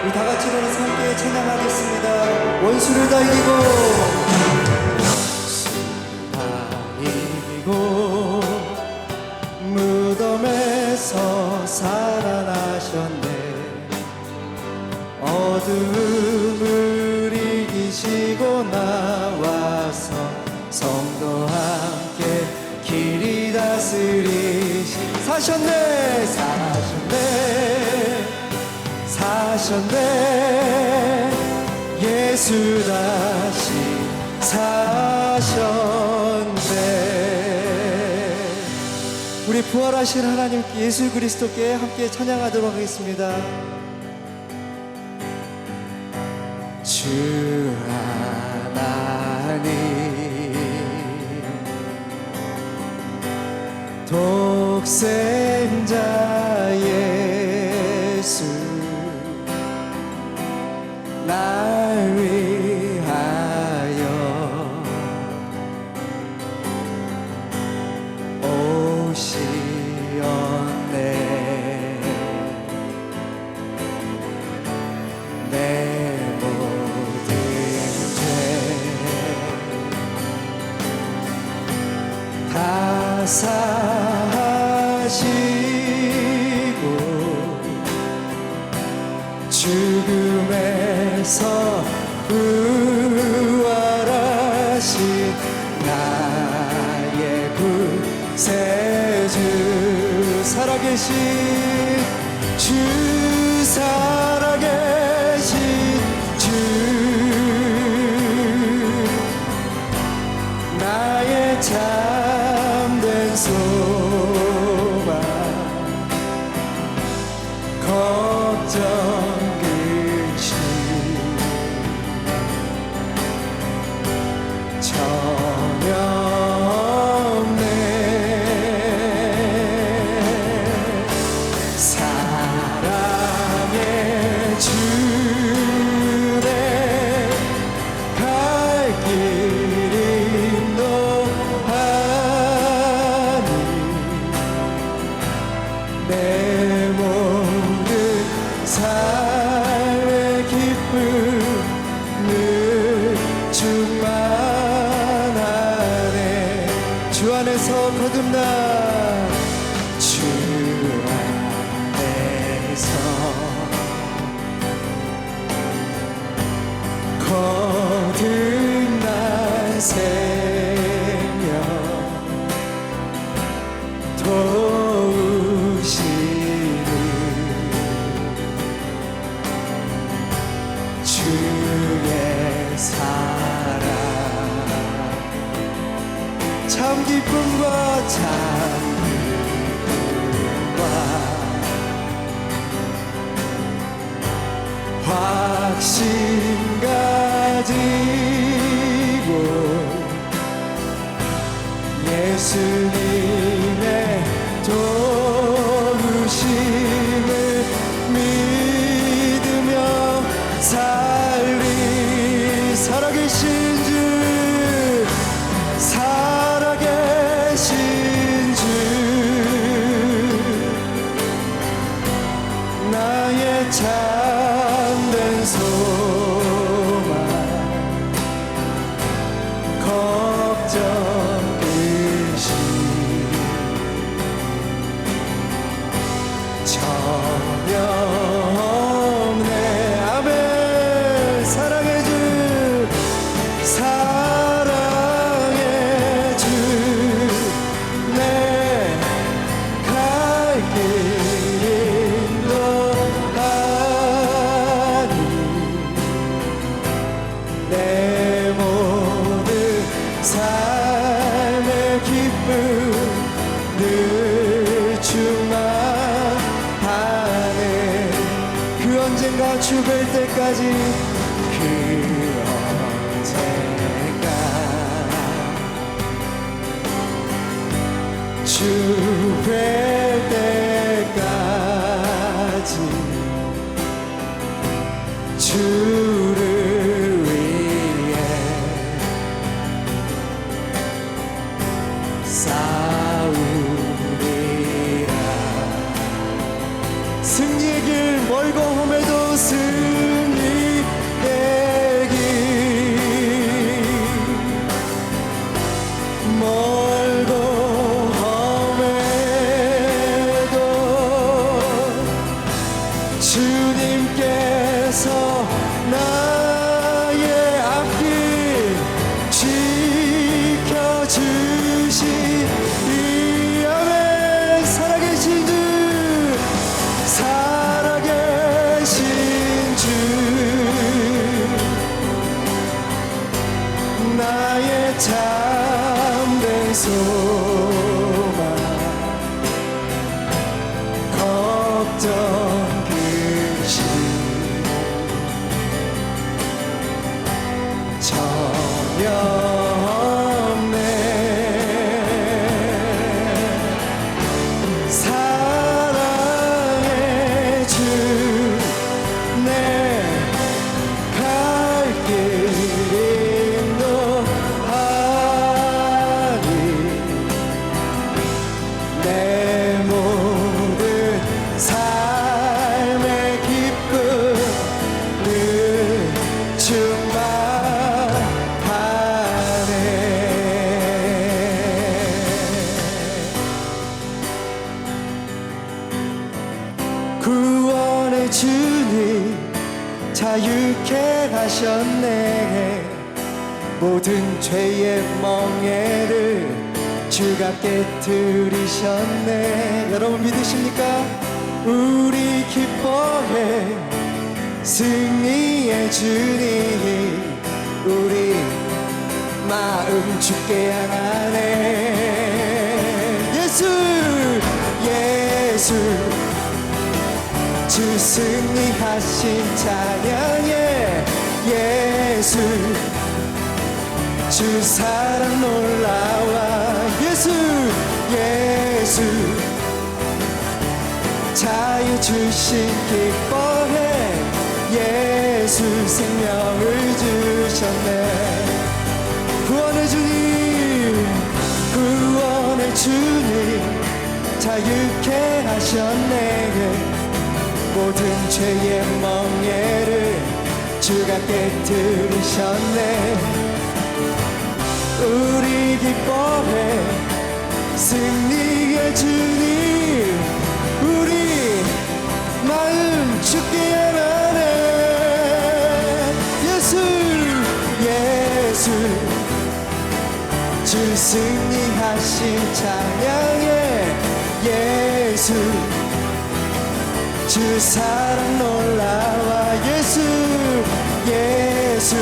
우리 다 같이 일어나서 함께 찬양하겠습니다. 원수를 다 이기고, 이기고 무덤에서 살아나셨네. 어둠을 이기시고 나와서 성도 함께 길이 다스리시. 사셨네, 사셨네. 예수 다시 사셨네. 우리 부활하신 하나님 예수 그리스도께 함께 찬양하도록 하겠습니다. 주 하나님 독생자 예수 날 위하여 오시었네. 내 모든 죄 다 사하시고 죽음에서 부활하신 나의 구세주. 살아계신 주, 살아계신 주, 나의 참된 소망, 걱정 근심 전혀 없네. 사랑의 주내 갈 길 인도하니 내 모든 삶의 기쁨을 충만하네. 주 안에서 거듭나, 주 안에서 거듭난 생명 도우시는 주의 사랑, 참 기쁨과 참 기쁨과 확신 가지고 예수님의 도우심을 믿으며 살리. 살아계신 주, 살아계신 주, 나의 참된 소망, 걱정 근심 전혀 없네. 아멘. 사랑의 주, 사랑의 주, 내 갈 길 인도하니 내 모든 삶의 기쁨 늘 충만하네. 그 언젠가 주 뵐 때까지, 그 언젠가 주 뵐 때까지 주를 위해 싸우리라. 승리의 길 멀고 험해도 승리의 길 멀고 험해도 주님께서 나의 앞길 지켜주시니 아멘. 살아계신 주 살아계신 주 나의 참된 소망 걱정 근심 전혀 없네. 사랑의 주 내 갈 길 인도하니 내 모든 삶의 기쁨을 충만하네. 구원의 주님 자유케 하셨네. 모든 죄의 멍에를 주가 깨뜨리셨네. 여러분 믿으십니까? 우리 기뻐해 승리의 주님 우리 마음 주께 향하네. 예수 예수 주 승리하신 찬양에 예수 주 사랑 놀라와 예수 예수 자유 주신 기뻐해 예수 생명을 주셨네. 구원의 주님 구원의 주님 자유케 하셨네. 모든 죄의 멍에를 주가 깨뜨리셨네. 우리 기뻐해 승리의 주님 우리 마음 주께 향하네. 예수 예수 주 승리하신 찬양에 예수 주 사랑 놀라와 예수 예수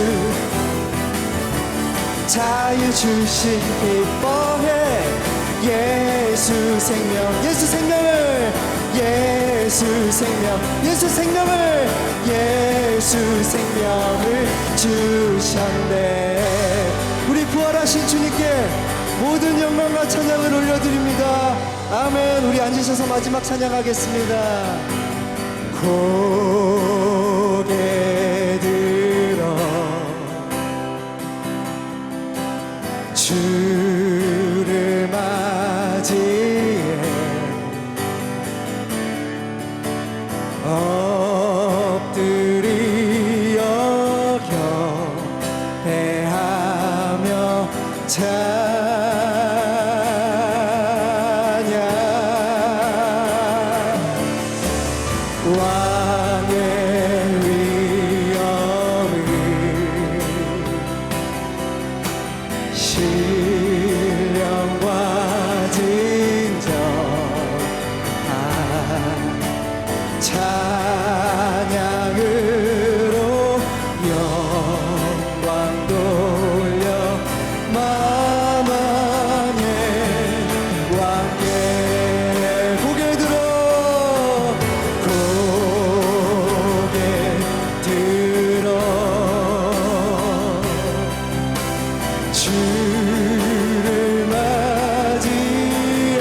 자유 주신 기뻐해 예수 생명 예수 생명을 예수 생명 예수 생명을 예수 생명을 주셨네. 우리 부활하신 주님께 모든 영광과 찬양을 올려드립니다. 아멘. 우리 앉으셔서 마지막 찬양하겠습니다. 고개 들어 주를 맞이해 엎드리어 경배하며 왕의 위엄을 신령과 진정한 찬양으로 영광 돌려 만왕의 왕께 고개 들어 주를 맞이해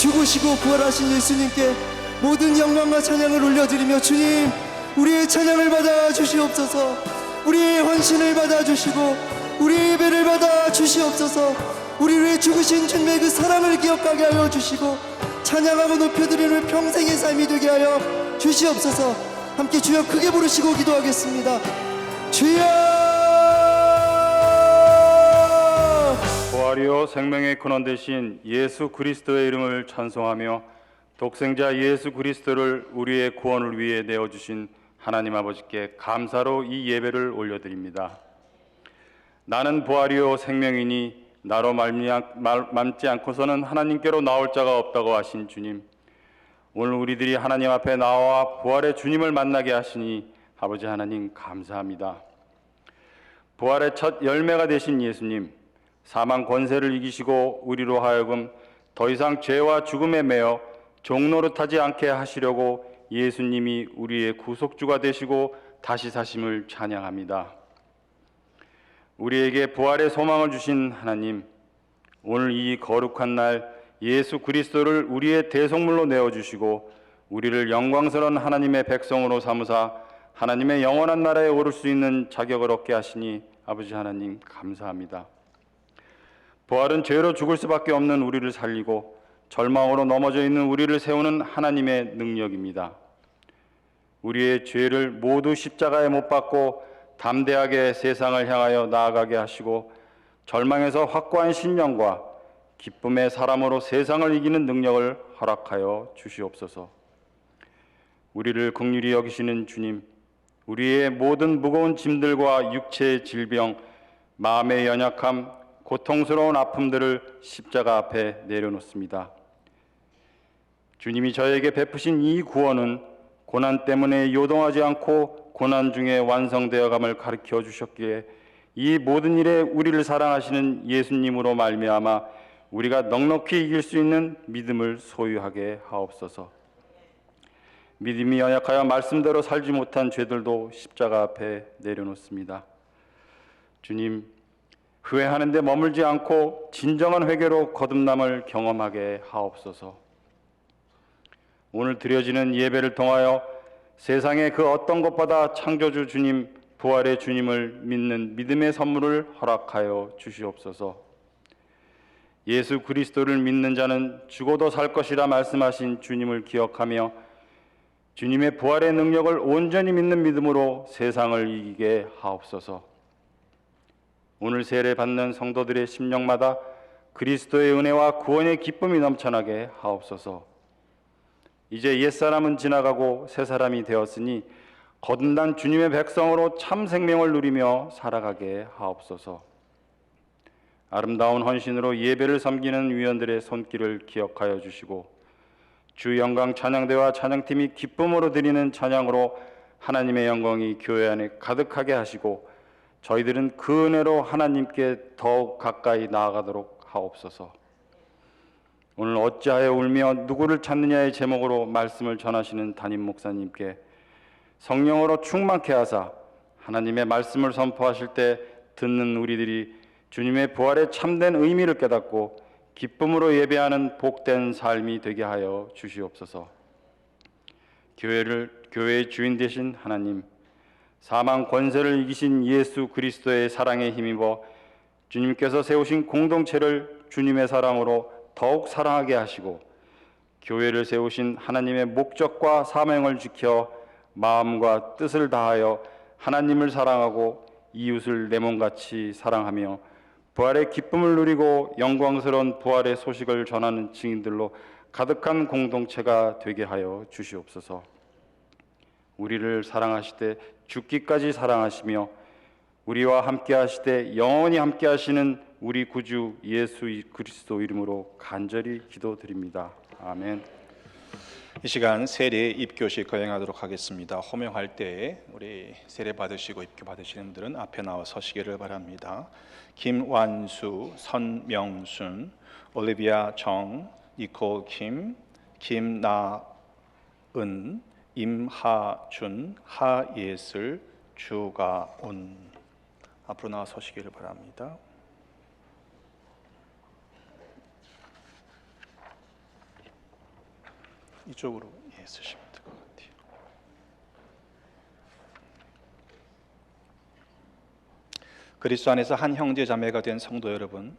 죽으시고 부활하신 예수님께 모든 영광과 찬양을 올려드리며, 주님, 우리의 찬양을 받아 주시옵소서. 우리의 헌신을 받아 주시고 우리의 예배를 받아 주시옵소서. 우리를 위해 죽으신 주님의 그 사랑을 기억하게 하여 주시고 찬양하고 높여드리는 평생의 삶이 되게 하여 주시옵소서. 함께 주여 크게 부르시고 기도하겠습니다. 주여! 부활이요 생명의 근원 되신 예수 그리스도의 이름을 찬송하며 독생자 예수 그리스도를 우리의 구원을 위해 내어주신 하나님 아버지께 감사로 이 예배를 올려드립니다. 나는 부활이요 생명이니 나로 말미암지 않고서는 하나님께로 나올 자가 없다고 하신 주님, 오늘 우리들이 하나님 앞에 나와 부활의 주님을 만나게 하시니 아버지 하나님 감사합니다. 부활의 첫 열매가 되신 예수님, 사망 권세를 이기시고 우리로 하여금 더 이상 죄와 죽음에 매여 종노릇하지 않게 하시려고 예수님이 우리의 구속주가 되시고 다시 사심을 찬양합니다. 우리에게 부활의 소망을 주신 하나님, 오늘 이 거룩한 날 예수 그리스도를 우리의 대속물로 내어주시고 우리를 영광스러운 하나님의 백성으로 삼으사 하나님의 영원한 나라에 오를 수 있는 자격을 얻게 하시니 아버지 하나님 감사합니다. 부활은 죄로 죽을 수밖에 없는 우리를 살리고 절망으로 넘어져 있는 우리를 세우는 하나님의 능력입니다. 우리의 죄를 모두 십자가에 못 박고 담대하게 세상을 향하여 나아가게 하시고 절망에서 확고한 신령과 기쁨의 사람으로 세상을 이기는 능력을 허락하여 주시옵소서. 우리를 긍휼히 여기시는 주님, 우리의 모든 무거운 짐들과 육체의 질병, 마음의 연약함, 고통스러운 아픔들을 십자가 앞에 내려놓습니다. 주님이 저에게 베푸신 이 구원은 고난 때문에 요동하지 않고 고난 중에 완성되어감을 가르쳐 주셨기에 이 모든 일에 우리를 사랑하시는 예수님으로 말미암아 우리가 넉넉히 이길 수 있는 믿음을 소유하게 하옵소서. 믿음이 연약하여 말씀대로 살지 못한 죄들도 십자가 앞에 내려놓습니다. 주님, 후회하는 데 머물지 않고 진정한 회개로 거듭남을 경험하게 하옵소서. 오늘 드려지는 예배를 통하여 세상의 그 어떤 것보다 창조주 주님, 부활의 주님을 믿는 믿음의 선물을 허락하여 주시옵소서. 예수 그리스도를 믿는 자는 죽어도 살 것이라 말씀하신 주님을 기억하며 주님의 부활의 능력을 온전히 믿는 믿음으로 세상을 이기게 하옵소서. 오늘 세례 받는 성도들의 심령마다 그리스도의 은혜와 구원의 기쁨이 넘쳐나게 하옵소서. 이제 옛사람은 지나가고 새사람이 되었으니 거듭난 주님의 백성으로 참 생명을 누리며 살아가게 하옵소서. 아름다운 헌신으로 예배를 섬기는 위원들의 손길을 기억하여 주시고 주 영광 찬양대와 찬양팀이 기쁨으로 드리는 찬양으로 하나님의 영광이 교회 안에 가득하게 하시고 저희들은 그 은혜로 하나님께 더욱 가까이 나아가도록 하옵소서. 오늘 어찌하여 울며 누구를 찾느냐의 제목으로 말씀을 전하시는 담임 목사님께 성령으로 충만케 하사 하나님의 말씀을 선포하실 때 듣는 우리들이 주님의 부활의 참된 의미를 깨닫고 기쁨으로 예배하는 복된 삶이 되게 하여 주시옵소서. 교회의 주인 되신 하나님, 사망 권세를 이기신 예수 그리스도의 사랑에 힘입어 주님께서 세우신 공동체를 주님의 사랑으로 더욱 사랑하게 하시고 교회를 세우신 하나님의 목적과 사명을 지켜 마음과 뜻을 다하여 하나님을 사랑하고 이웃을 내 몸같이 사랑하며 부활의 기쁨을 누리고 영광스러운 부활의 소식을 전하는 증인들로 가득한 공동체가 되게 하여 주시옵소서. 우리를 사랑하시되 죽기까지 사랑하시며 우리와 함께 하시되 영원히 함께 하시는 우리 구주 예수 그리스도 이름으로 간절히 기도드립니다. 아멘. 이 시간 세례 입교식 거행하도록 하겠습니다. 호명할 때 우리 세례 받으시고 입교 받으시는 분들은 앞에 나와 서시기를 바랍니다. 김완수, 선명순, 올리비아 정, 니콜 킴, 김나은, 임하준, 하예슬, 주가온 앞으로 나와 서시기를 바랍니다. 이쪽으로 쓰시면 될 것 같아요. 그리스도 안에서 한 형제 자매가 된 성도 여러분,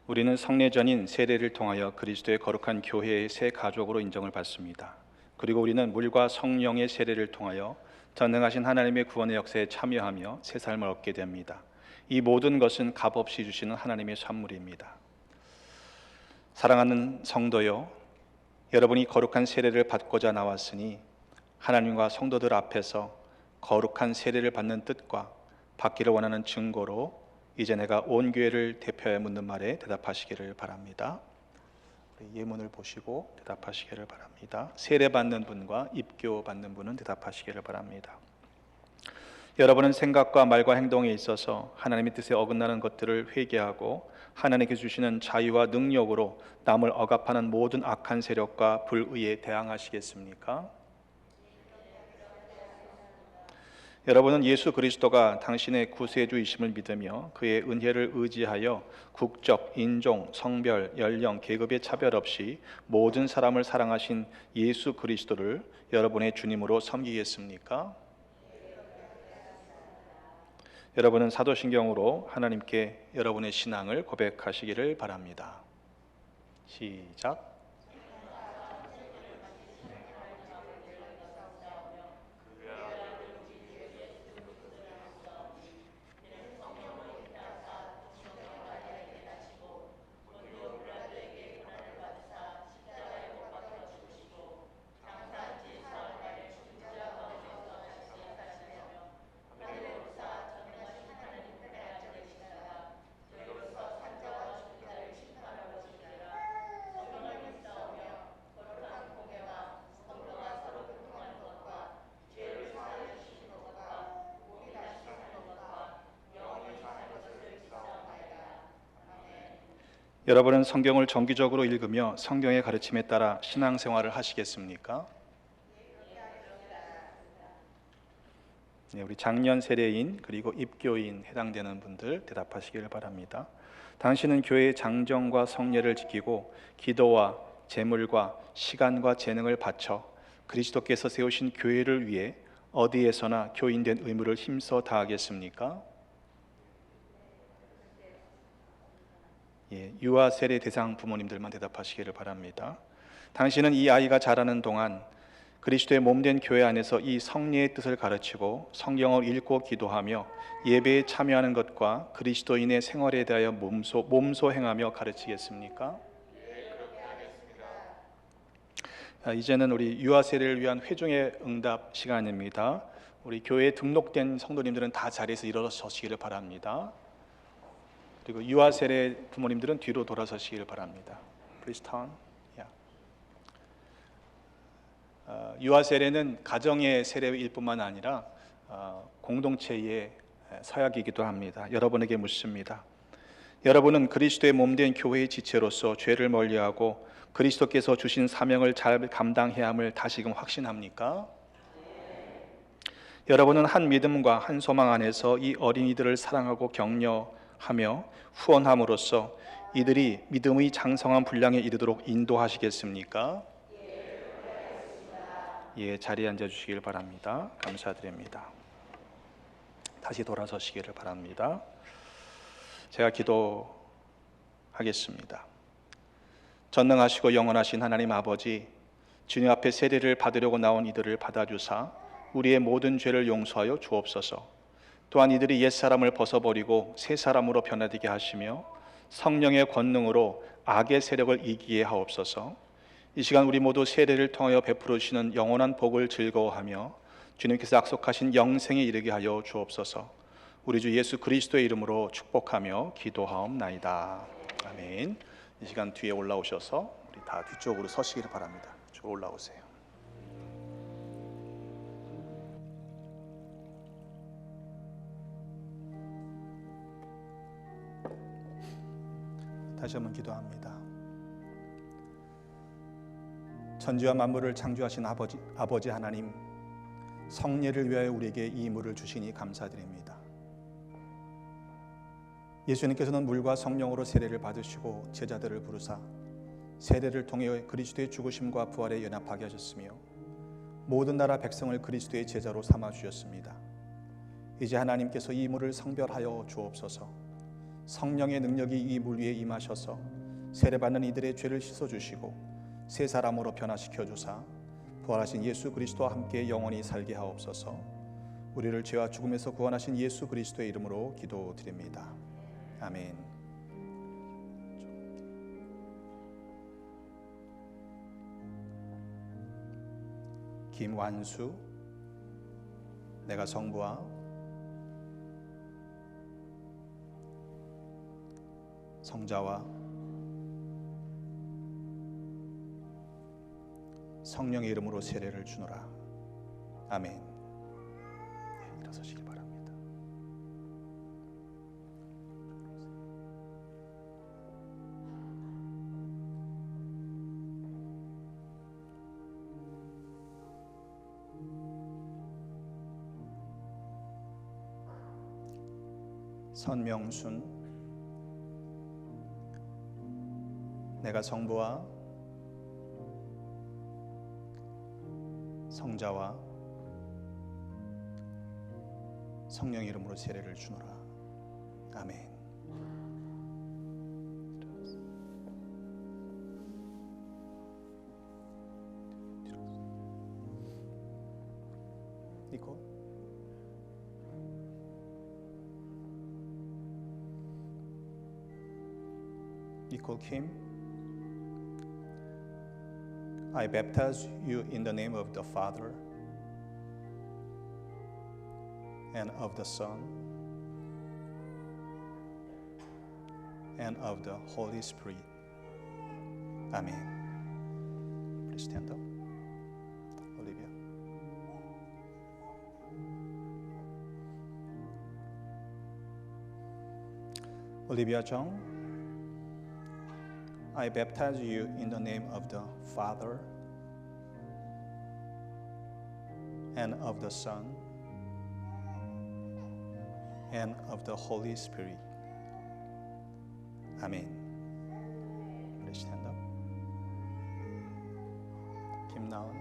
우리는 성례전인 세례를 통하여 그리스도의 거룩한 교회의 새 가족으로 인정을 받습니다. 그리고 우리는 물과 성령의 세례를 통하여 전능하신 하나님의 구원의 역사에 참여하며 새 삶을 얻게 됩니다. 이 모든 것은 값없이 주시는 하나님의 선물입니다. 사랑하는 성도요, 여러분이 거룩한 세례를 받고자 나왔으니 하나님과 성도들 앞에서 거룩한 세례를 받는 뜻과 받기를 원하는 증거로 이제 내가 온 교회를 대표하여 묻는 말에 대답하시기를 바랍니다. 예문을 보시고 대답하시기를 바랍니다. 세례 받는 분과 입교 받는 분은 대답하시기를 바랍니다. 여러분은 생각과 말과 행동에 있어서 하나님의 뜻에 어긋나는 것들을 회개하고 하나님께 주시는 자유와 능력으로 남을 억압하는 모든 악한 세력과 불의에 대항하시겠습니까? 여러분은 예수 그리스도가 당신의 구세주이심을 믿으며 그의 은혜를 의지하여 국적, 인종, 성별, 연령, 계급의 차별 없이 모든 사람을 사랑하신 예수 그리스도를 여러분의 주님으로 섬기겠습니까? 여러분은 사도신경으로 하나님께 여러분의 신앙을 고백하시기를 바랍니다. 시작. 여러분은 성경을 정기적으로 읽으며 성경의 가르침에 따라 신앙생활을 하시겠습니까? 네, 우리 작년 세례인 그리고 입교인 해당되는 분들 대답하시기를 바랍니다. 당신은 교회의 장정과 성례를 지키고 기도와 재물과 시간과 재능을 바쳐 그리스도께서 세우신 교회를 위해 어디에서나 교인된 의무를 힘써 다하겠습니까? 유아 세례 대상 부모님들만 대답하시기를 바랍니다. 당신은 이 아이가 자라는 동안 그리스도의 몸된 교회 안에서 이 성례의 뜻을 가르치고 성경을 읽고 기도하며 예배에 참여하는 것과 그리스도인의 생활에 대하여 몸소 행하며 가르치겠습니까? 네, 그렇게 하겠습니다. 이제는 우리 유아 세례를 위한 회중의 응답 시간입니다. 우리 교회에 등록된 성도님들은 다 자리에서 일어서시기를 바랍니다. 그리고 유아 세례 부모님들은 뒤로 돌아서시길 바랍니다. Please turn. 유아 세례는 가정의 세례일 뿐만 아니라 공동체의 서약이기도 합니다. 여러분에게 묻습니다. 여러분은 그리스도의 몸된 교회의 지체로서 죄를 멀리하고 그리스도께서 주신 사명을 잘 감당해야 함을 다시금 확신합니까? 여러분은 한 믿음과 한 소망 안에서 이 어린이들을 사랑하고 격려하며 후원함으로써 이들이 믿음의 장성한 분량에 이르도록 인도하시겠습니까? 예, 자리에 앉아 주시길 바랍니다. 감사드립니다. 다시 돌아서시기를 바랍니다. 제가 기도하겠습니다. 전능하시고 영원하신 하나님 아버지, 주님 앞에 세례를 받으려고 나온 이들을 받아주사 우리의 모든 죄를 용서하여 주옵소서. 또한 이들이 옛사람을 벗어버리고 새 사람으로 변화되게 하시며 성령의 권능으로 악의 세력을 이기게 하옵소서. 이 시간 우리 모두 세례를 통하여 베풀어 주시는 영원한 복을 즐거워하며 주님께서 약속하신 영생에 이르게 하여 주옵소서. 우리 주 예수 그리스도의 이름으로 축복하며 기도하옵나이다. 아멘. 이 시간 뒤에 올라오셔서 우리 다 뒤쪽으로 서시기를 바랍니다. 이쪽으로 올라오세요. 다시 한번 기도합니다. 천지와 만물을 창조하신 아버지 하나님, 성례를 위하여 우리에게 이 물을 주시니 감사드립니다. 예수님께서는 물과 성령으로 세례를 받으시고 제자들을 부르사 세례를 통해 그리스도의 죽으심과 부활에 연합하게 하셨으며 모든 나라 백성을 그리스도의 제자로 삼아 주셨습니다. 이제 하나님께서 이 물을 성별하여 주옵소서. 성령의 능력이 이 물 위에 임하셔서 세례받는 이들의 죄를 씻어주시고 새 사람으로 변화시켜 주사 부활하신 예수 그리스도와 함께 영원히 살게 하옵소서. 우리를 죄와 죽음에서 구원하신 예수 그리스도의 이름으로 기도드립니다. 아멘. 김완수, 내가 성부와 성자와 성령의 이름으로 세례를 주노라. 아멘. 네, 일어서시기 바랍니다. 선명순, 내가 성부와 성자와 성령 이름으로 세례를 주노라. 아멘. 니콜, 니콜 킴, I baptize you in the name of the Father and of the Son and of the Holy Spirit. Amen. Please stand up. Olivia. Olivia Jung, I baptize you in the name of the Father and of the Son and of the Holy Spirit. Amen. Please stand up. Kim Naun.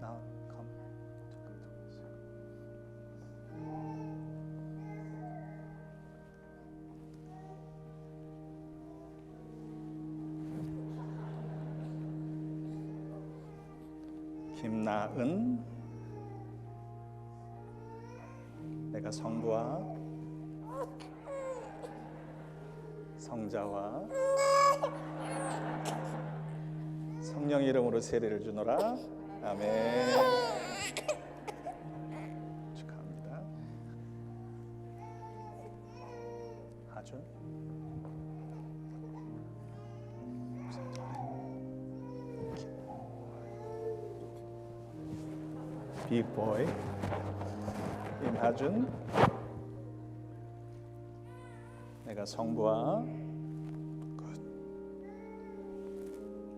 Now come. 김나은, 내가 성부와 성자와 성령 이름으로 세례를 주노라. 아멘. 축하합니다. 하준, 빅보이 임하준, 내가 성부와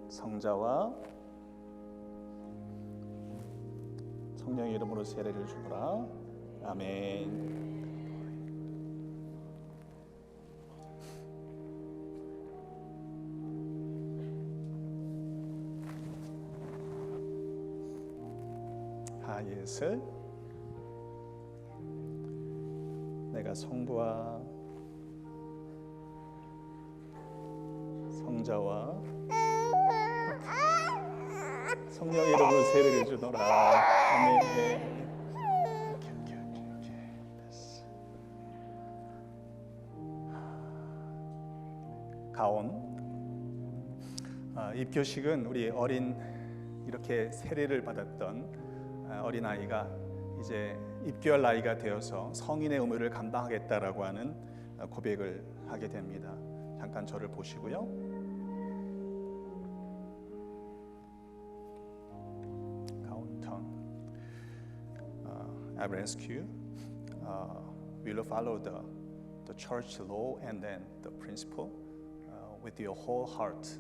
성자와 성령의 이름으로 세례를 주노라. 아멘. 하예슬, 내가 성부와 성자와 성령의 이름으로 세례를 주노라. 아멘. 가온, 입교식은 우리 어린 이렇게 세례를 받았던 어린 아이가 이제 입교할 나이가 되어서 성인의 의무를 감당하겠다라고 하는 고백을 하게 됩니다. 잠깐 저를 보시고요. 가운턴, I will ask you, will you follow the church law and then the principle with your whole heart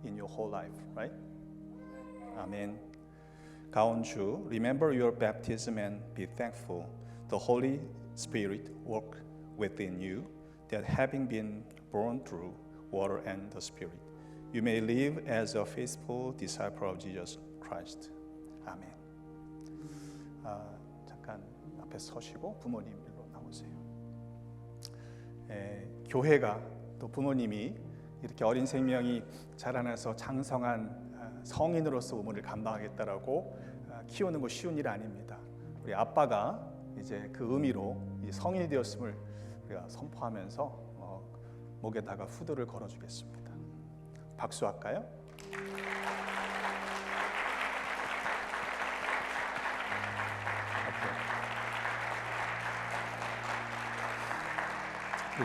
in your whole life, right? Amen. 가온주, remember your baptism and be thankful. The Holy Spirit work within you, that having been born through water, and the Spirit. You may live as a faithful disciple of Jesus Christ. 아멘. 잠깐 앞에 서시고 부모님 일로 나오세요. 교회가 또 부모님이 이렇게 어린 생명이 자라나서 장성한 성인으로서 우물을 감당하겠다라고 키우는 거 쉬운 일 아닙니다. 우리 아빠가 이제 그 의미로 성인이 되었음을 우리가 선포하면서 목에다가 후드를 걸어주겠습니다. 박수할까요?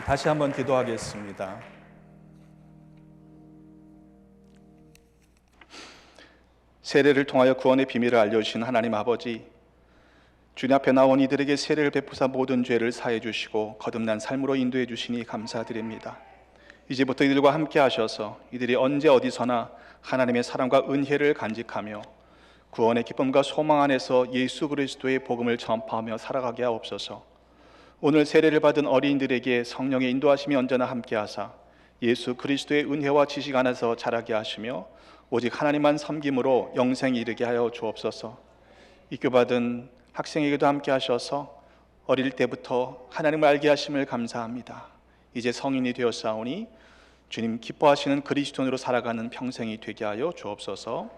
다시 한번 기도하겠습니다. 세례를 통하여 구원의 비밀을 알려주신 하나님 아버지, 주님 앞에 나온 이들에게 세례를 베푸사 모든 죄를 사해 주시고 거듭난 삶으로 인도해 주시니 감사드립니다. 이제부터 이들과 함께 하셔서 이들이 언제 어디서나 하나님의 사랑과 은혜를 간직하며 구원의 기쁨과 소망 안에서 예수 그리스도의 복음을 전파하며 살아가게 하옵소서. 오늘 세례를 받은 어린이들에게 성령의 인도하심이 언제나 함께 하사 예수 그리스도의 은혜와 지식 안에서 자라게 하시며 오직 하나님만 섬김으로 영생에 이르게 하여 주옵소서. 입교받은 학생에게도 함께 하셔서 어릴 때부터 하나님을 알게 하심을 감사합니다. 이제 성인이 되었사오니 주님 기뻐하시는 그리스도인으로 살아가는 평생이 되게 하여 주옵소서.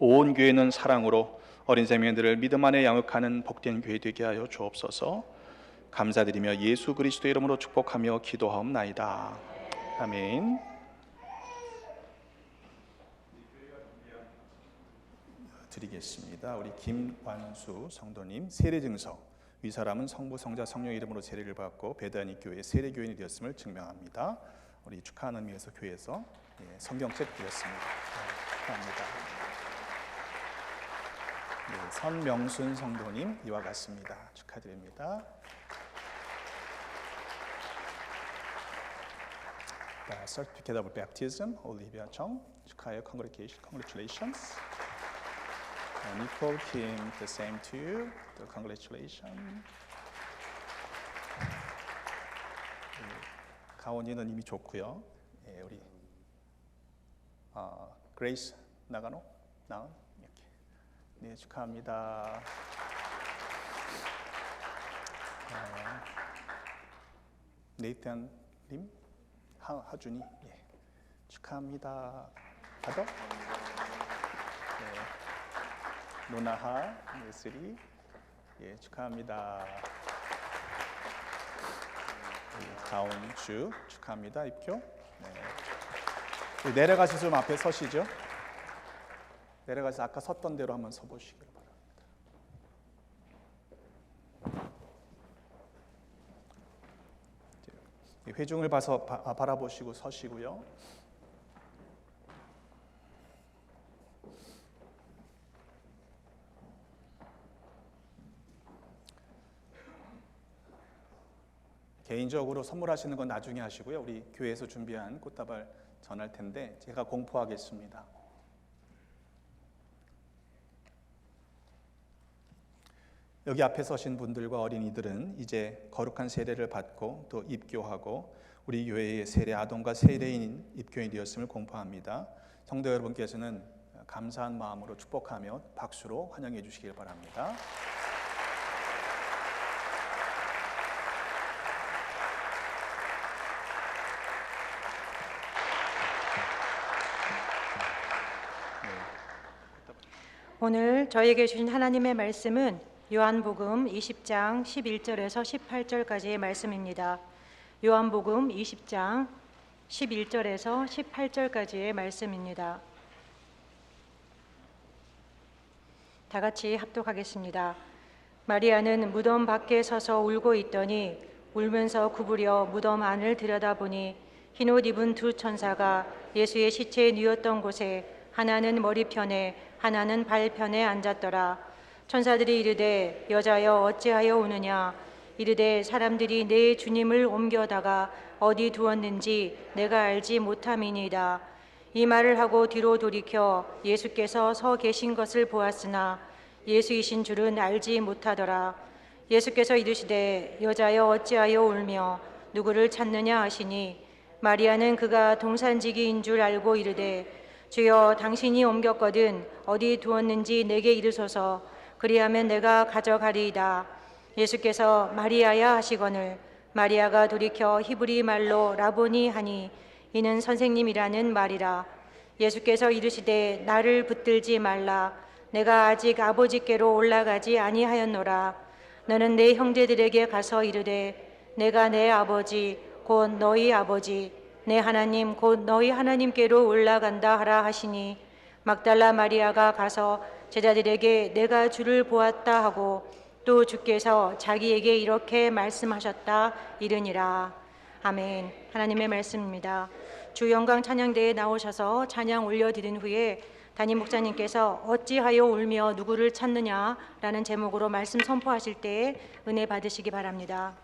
온 교회는 사랑으로 어린 생명들을 믿음 안에 양육하는 복된 교회 되게 하여 주옵소서. 감사드리며 예수 그리스도의 이름으로 축복하며 기도하옵나이다. 아멘. 드리겠습니다. 우리 김완수 성도님 세례증서, 이 사람은 성부, 성자, 성령 이름으로 세례를 받고 베다니 교회 세례교인이 되었음을 증명합니다. 우리 축하하는 의미에서 교회에서 성경책 드렸습니다. 축하합니다. 선명순 성도님 이와 같습니다. 축하드립니다. Certificate of Baptism, 올리비아 정 축하해요. Congratulations. Nicole Kim, the same to you. Congratulations. 가온이는 이미 좋고요. 우리 그레이스 나가노 나은 이렇게 네 축하합니다. 네이탄 님 하준이 축하합니다. 받아? 노나하 예슬이 축하합니다. 가온주 축하합니다. 입교. 내려가서 좀 앞에 서시죠. 내려가서 아까 섰던 대로 한번 서보시길 바랍니다. 회중을 봐서 바라보시고 서시고요. 개인적으로 선물하시는 건 나중에 하시고요. 우리 교회에서 준비한 꽃다발 전할 텐데 제가 공포하겠습니다. 여기 앞에 서신 분들과 어린이들은 이제 거룩한 세례를 받고 또 입교하고 우리 교회의 세례 아동과 세례인 입교인이 되었음을 공포합니다. 성도 여러분께서는 감사한 마음으로 축복하며 박수로 환영해 주시길 바랍니다. 오늘 저에게 주신 하나님의 말씀은 요한복음 20장 11절에서 18절까지의 말씀입니다. 요한복음 20장 11절에서 18절까지의 말씀입니다. 다 같이 합독하겠습니다. 마리아는 무덤 밖에 서서 울고 있더니 울면서 구부려 무덤 안을 들여다보니 흰옷 입은 두 천사가 예수의 시체에 누웠던 곳에 하나는 머리편에 하나는 발편에 앉았더라. 천사들이 이르되 여자여 어찌하여 우느냐. 이르되 사람들이 내 주님을 옮겨다가 어디 두었는지 내가 알지 못함이니이다. 이 말을 하고 뒤로 돌이켜 예수께서 서 계신 것을 보았으나 예수이신 줄은 알지 못하더라. 예수께서 이르시되 여자여 어찌하여 울며 누구를 찾느냐 하시니 마리아는 그가 동산지기인 줄 알고 이르되 주여 당신이 옮겼거든 어디 두었는지 내게 이르소서. 그리하면 내가 가져가리이다. 예수께서 마리아야 하시거늘 마리아가 돌이켜 히브리 말로 라보니 하니 이는 선생님이라는 말이라. 예수께서 이르시되 나를 붙들지 말라. 내가 아직 아버지께로 올라가지 아니하였노라. 너는 내 형제들에게 가서 이르되 내가 내 아버지 곧 너희 아버지 내 하나님 곧 너희 하나님께로 올라간다 하라 하시니 막달라 마리아가 가서 제자들에게 내가 주를 보았다 하고 또 주께서 자기에게 이렇게 말씀하셨다 이르니라. 아멘. 하나님의 말씀입니다. 주 영광 찬양대에 나오셔서 찬양 올려드린 후에 담임 목사님께서 어찌하여 울며 누구를 찾느냐라는 제목으로 말씀 선포하실 때에 은혜 받으시기 바랍니다.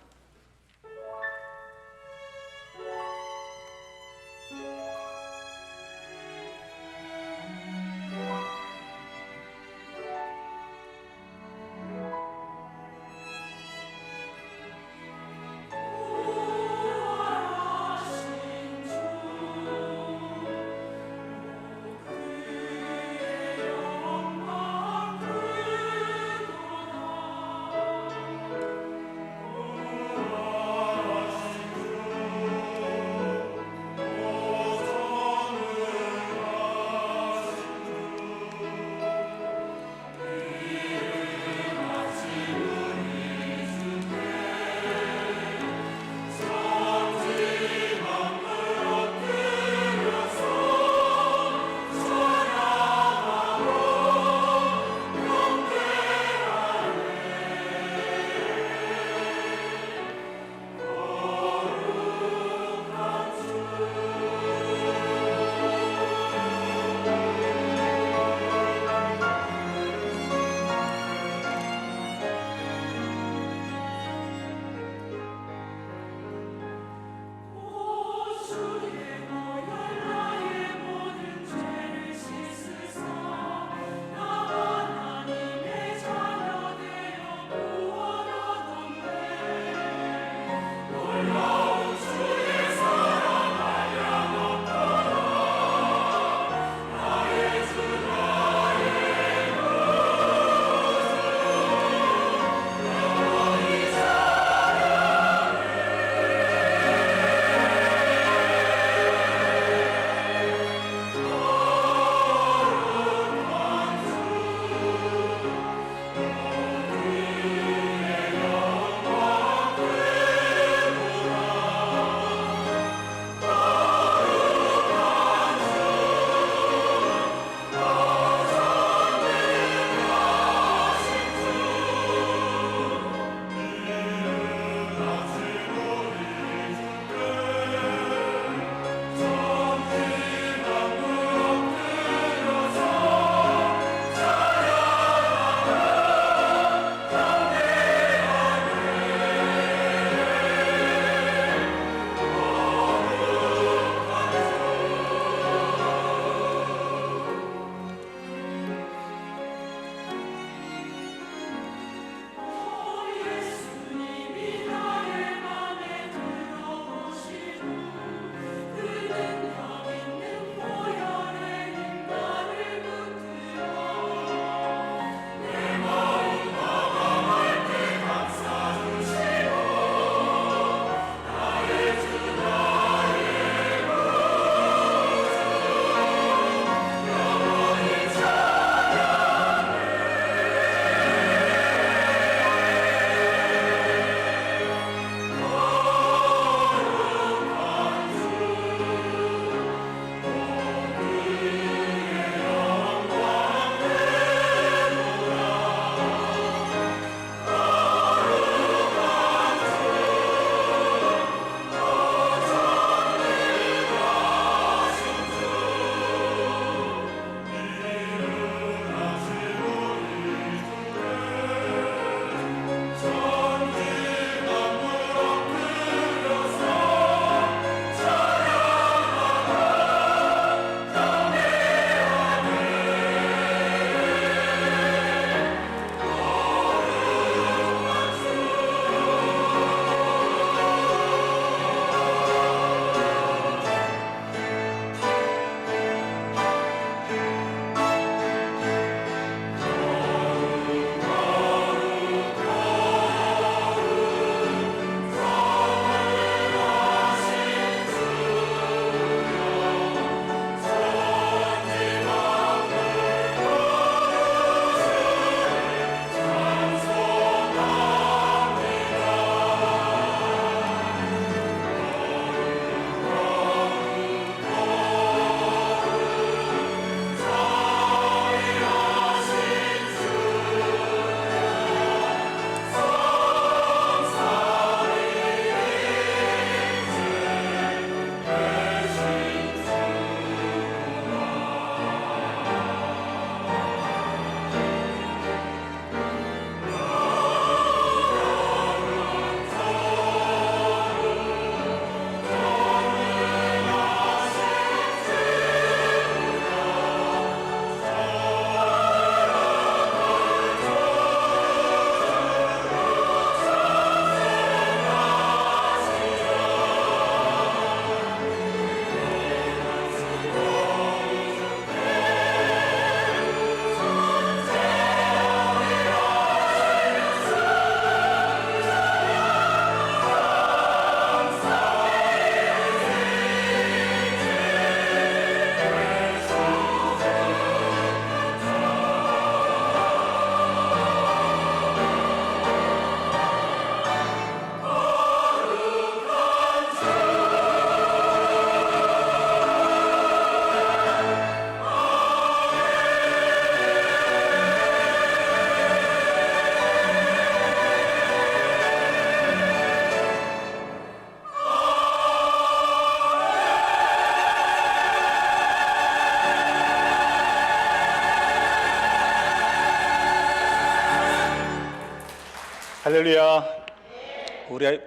할렐루야.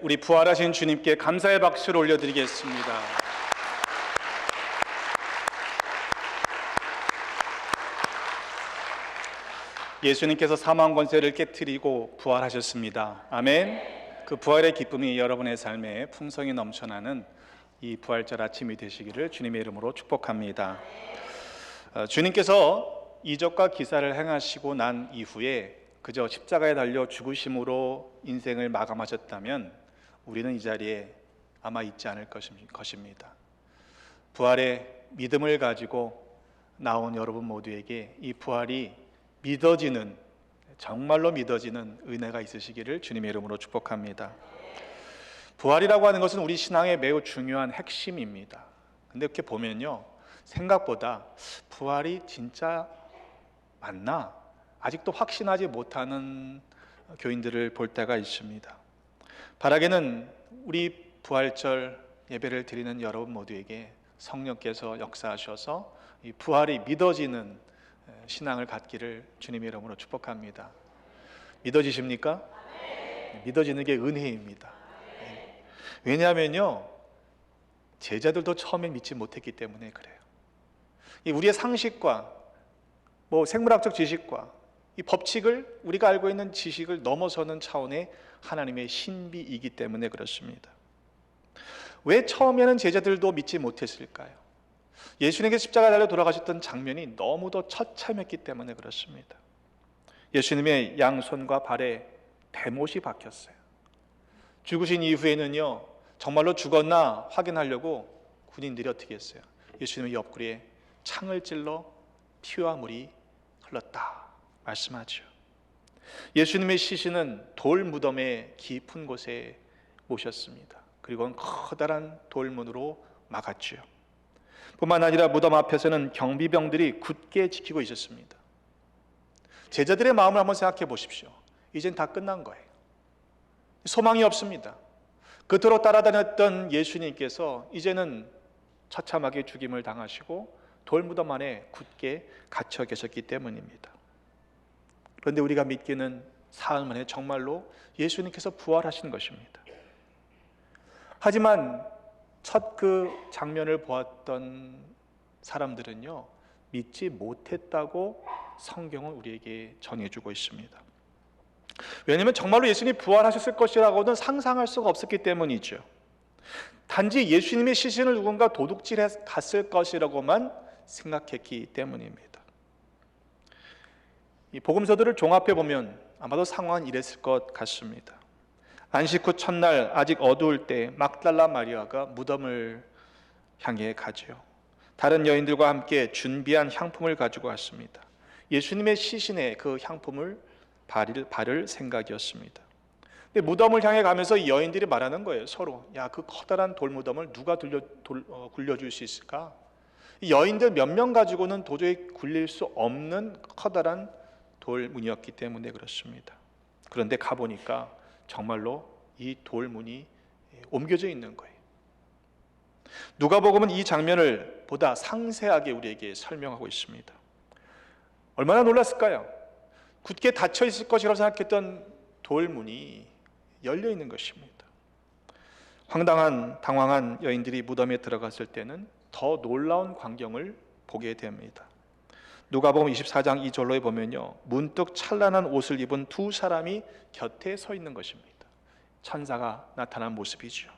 우리 부활하신 주님께 감사의 박수를 올려드리겠습니다. 예수님께서 사망 권세를 깨뜨리고 부활하셨습니다. 아멘. 그 부활의 기쁨이 여러분의 삶에 풍성히 넘쳐나는 이 부활절 아침이 되시기를 주님의 이름으로 축복합니다. 주님께서 이적과 기사를 행하시고 난 이후에 그저 십자가에 달려 죽으심으로 인생을 마감하셨다면 우리는 이 자리에 아마 있지 않을 것입니다. 부활의 믿음을 가지고 나온 여러분 모두에게 이 부활이 믿어지는, 정말로 믿어지는 은혜가 있으시기를 주님의 이름으로 축복합니다. 부활이라고 하는 것은 우리 신앙의 매우 중요한 핵심입니다. 근데 이렇게 보면요, 생각보다 부활이 진짜 맞나? 아직도 확신하지 못하는 교인들을 볼 때가 있습니다. 바라기는 우리 부활절 예배를 드리는 여러분 모두에게 성령께서 역사하셔서 이 부활이 믿어지는 신앙을 갖기를 주님의 이름으로 축복합니다. 믿어지십니까? 믿어지는 게 은혜입니다. 왜냐하면요, 제자들도 처음에 믿지 못했기 때문에 그래요. 우리의 상식과 생물학적 지식과 이 법칙을, 우리가 알고 있는 지식을 넘어서는 차원의 하나님의 신비이기 때문에 그렇습니다. 왜 처음에는 제자들도 믿지 못했을까요? 예수님께서 십자가에 달려 돌아가셨던 장면이 너무도 처참했기 때문에 그렇습니다. 예수님의 양손과 발에 대못이 박혔어요. 죽으신 이후에는요, 정말로 죽었나 확인하려고 군인들이 어떻게 했어요? 예수님의 옆구리에 창을 찔러 피와 물이 흘렀다 말씀하죠. 예수님의 시신은 돌 무덤의 깊은 곳에 모셨습니다. 그리고 커다란 돌문으로 막았죠. 뿐만 아니라 무덤 앞에서는 경비병들이 굳게 지키고 있었습니다. 제자들의 마음을 한번 생각해 보십시오. 이젠 다 끝난 거예요. 소망이 없습니다. 그토록 따라다녔던 예수님께서 이제는 처참하게 죽임을 당하시고 돌무덤 안에 굳게 갇혀 계셨기 때문입니다. 그런데 우리가 믿기는 사흘 만에 정말로 예수님께서 부활하신 것입니다. 하지만 첫 그 장면을 보았던 사람들은요, 믿지 못했다고 성경은 우리에게 전해주고 있습니다. 왜냐하면 정말로 예수님이 부활하셨을 것이라고는 상상할 수가 없었기 때문이죠. 단지 예수님의 시신을 누군가 도둑질해 갔을 것이라고만 생각했기 때문입니다. 이 복음서들을 종합해 보면 아마도 상황은 이랬을 것 같습니다. 안식 후 첫날 아직 어두울 때 막달라 마리아가 무덤을 향해 가죠. 다른 여인들과 함께 준비한 향품을 가지고 왔습니다. 예수님의 시신에 그 향품을 바를 생각이었습니다. 근데 무덤을 향해 가면서 이 여인들이 말하는 거예요. 서로, 야, 그 커다란 돌무덤을 누가 굴려줄 수 있을까? 이 여인들 몇 명 가지고는 도저히 굴릴 수 없는 커다란 돌문이었기 때문에 그렇습니다. 그런데 가보니까 정말로 이 돌문이 옮겨져 있는 거예요. 누가복음은 이 장면을 보다 상세하게 우리에게 설명하고 있습니다. 얼마나 놀랐을까요? 굳게 닫혀 있을 것이라고 생각했던 돌문이 열려 있는 것입니다. 당황한 여인들이 무덤에 들어갔을 때는 더 놀라운 광경을 보게 됩니다. 누가복음 24장 2절로에 보면요, 문득 찬란한 옷을 입은 두 사람이 곁에 서 있는 것입니다. 천사가 나타난 모습이죠.